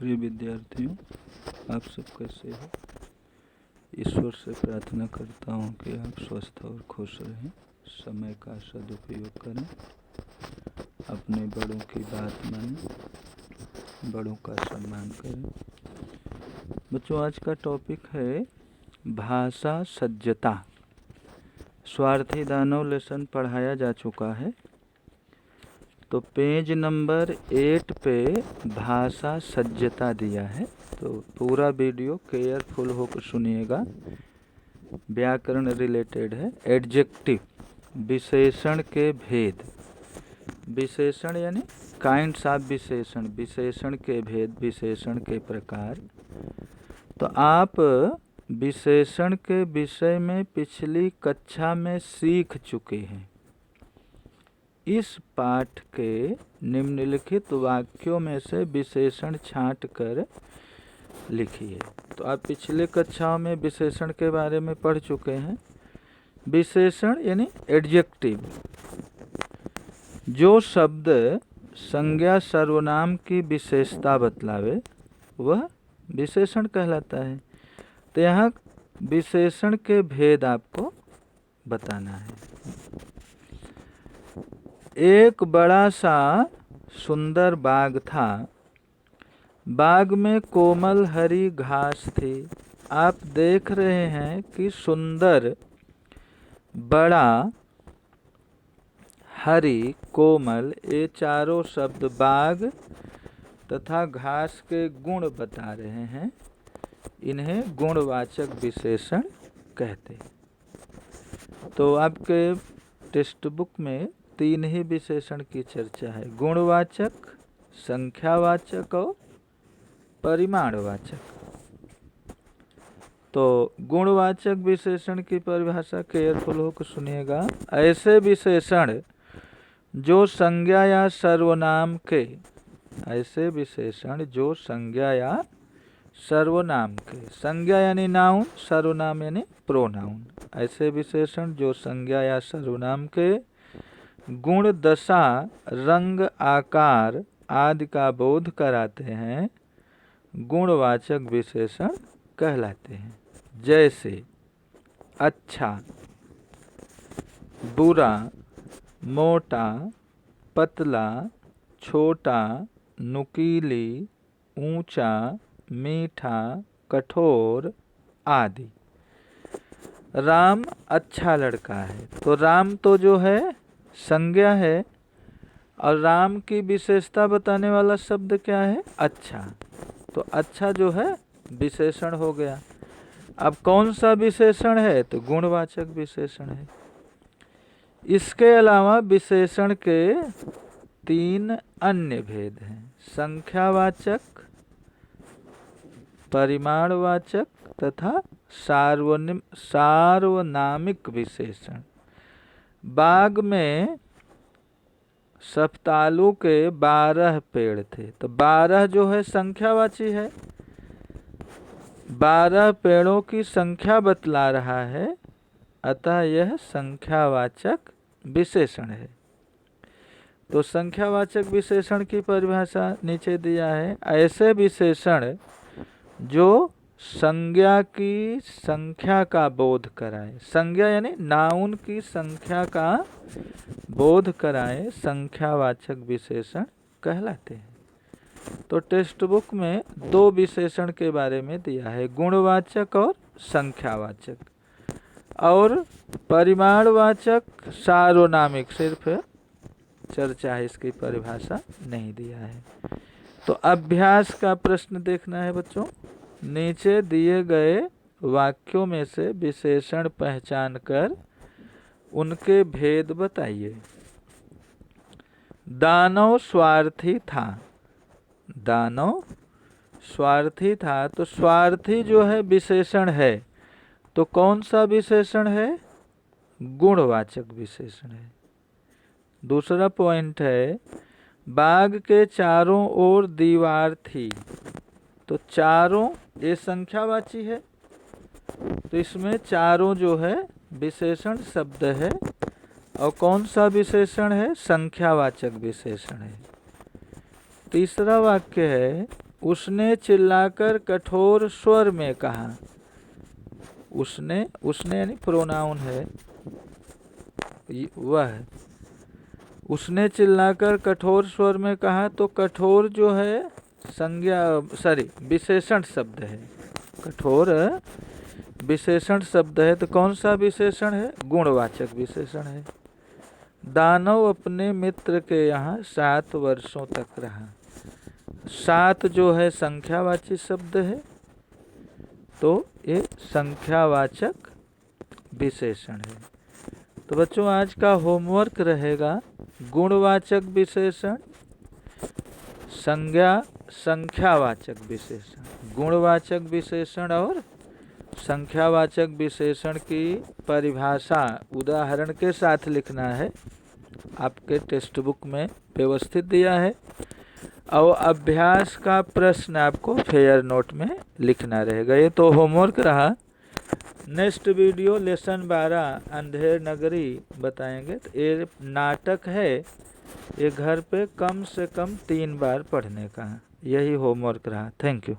प्रिय विद्यार्थियों, आप सब कैसे हो। ईश्वर से प्रार्थना करता हूँ कि आप स्वस्थ और खुश रहें, समय का सदुपयोग करें, अपने बड़ों की बात मानें, बड़ों का सम्मान करें। बच्चों, आज का टॉपिक है भाषा सज्जता। स्वार्थी दानव लेसन पढ़ाया जा चुका है, तो पेज नंबर 8 पे भाषा सज्जता दिया है। तो पूरा वीडियो केयरफुल होकर सुनिएगा। व्याकरण रिलेटेड है। एडजेक्टिव, विशेषण के भेद। विशेषण यानी काइंड्स ऑफ विशेषण, विशेषण के भेद, विशेषण के प्रकार। तो आप विशेषण के विषय में पिछली कक्षा में सीख चुके हैं। इस पाठ के निम्नलिखित वाक्यों में से विशेषण छांट कर लिखिए। तो आप पिछले कक्षाओं में विशेषण के बारे में पढ़ चुके हैं। विशेषण यानी एडजेक्टिव, जो शब्द संज्ञा सर्वनाम की विशेषता बतलावे वह विशेषण कहलाता है। तो यहाँ विशेषण के भेद आपको बताना है। एक बड़ा सा सुंदर बाग था। बाग में कोमल हरी घास थी। आप देख रहे हैं कि सुंदर, बड़ा, हरी, कोमल, ये चारों शब्द बाग तथा घास के गुण बता रहे हैं। इन्हें गुणवाचक विशेषण कहते हैं। तो आपके टेक्स्ट बुक में 3 ही विशेषण की चर्चा है: गुणवाचक, संख्यावाचक और परिमाणवाचक। तो गुणवाचक विशेषण की परिभाषा केयरफुल होकर सुनिएगा। ऐसे विशेषण जो संज्ञा या सर्वनाम के, ऐसे विशेषण जो संज्ञा या सर्वनाम के, संज्ञा यानी नाउन, सर्वनाम यानी प्रोनाउन, ऐसे विशेषण जो संज्ञा या सर्वनाम के गुण, दशा, रंग, आकार आदि का बोध कराते हैं, गुणवाचक विशेषण कहलाते हैं। जैसे अच्छा, बुरा, मोटा, पतला, छोटा, नुकीली, ऊंचा, मीठा, कठोर आदि। राम अच्छा लड़का है। तो राम तो जो है संज्ञा है, और राम की विशेषता बताने वाला शब्द क्या है? अच्छा। तो अच्छा जो है विशेषण हो गया। अब कौन सा विशेषण है? तो गुणवाचक विशेषण है। इसके अलावा विशेषण के 3 अन्य भेद हैं: संख्यावाचक, परिमाणवाचक तथा सार्वनामिक विशेषण। बाग में शफ्तालू के 12 पेड़ थे। तो 12 जो है संख्यावाची है, 12 पेड़ों की संख्या बतला रहा है, अतः यह संख्यावाचक विशेषण है। तो संख्यावाचक विशेषण की परिभाषा नीचे दिया है। ऐसे विशेषण जो संज्ञा की संख्या का बोध कराए, संज्ञा यानी नाउन की संख्या का बोध कराए, संख्यावाचक विशेषण कहलाते हैं। तो टेक्स्ट बुक में 2 विशेषण के बारे में दिया है: गुणवाचक और संख्यावाचक, और परिमाणवाचक, सार्वनामिक सिर्फ चर्चा है, इसकी परिभाषा नहीं दिया है। तो अभ्यास का प्रश्न देखना है बच्चों। नीचे दिए गए वाक्यों में से विशेषण पहचान कर उनके भेद बताइए। दानव स्वार्थी था। दानव स्वार्थी था। तो स्वार्थी जो है विशेषण है, तो कौन सा विशेषण है? गुणवाचक विशेषण है। दूसरा पॉइंट है, बाग के चारों ओर दीवार थी। तो चारों ये संख्यावाची है, तो इसमें चारों जो है विशेषण शब्द है, और कौन सा विशेषण है? संख्यावाचक विशेषण है। तीसरा वाक्य है, उसने चिल्लाकर कठोर स्वर में कहा। उसने यानी प्रोनाउन है, वह है। उसने चिल्लाकर कठोर स्वर में कहा, तो कठोर जो है विशेषण शब्द है। कठोर विशेषण शब्द है, तो कौन सा विशेषण है? गुणवाचक विशेषण है। दानव अपने मित्र के यहाँ 7 वर्षों तक रहा। 7 जो है संख्यावाची शब्द है, तो ये संख्यावाचक विशेषण है। तो बच्चों आज का होमवर्क रहेगा गुणवाचक विशेषण, संख्यावाचक विशेषण, गुणवाचक विशेषण और संख्यावाचक विशेषण की परिभाषा उदाहरण के साथ लिखना है। आपके टेक्स्ट बुक में व्यवस्थित दिया है, और अभ्यास का प्रश्न आपको फेयर नोट में लिखना रहेगा। ये तो होमवर्क रहा। Next video lesson 12 Andher Nagari बताएंगे। तो ये नाटक है, ये घर पे कम से कम 3 बार पढ़ने का, यही होमवर्क रहा। Thank you.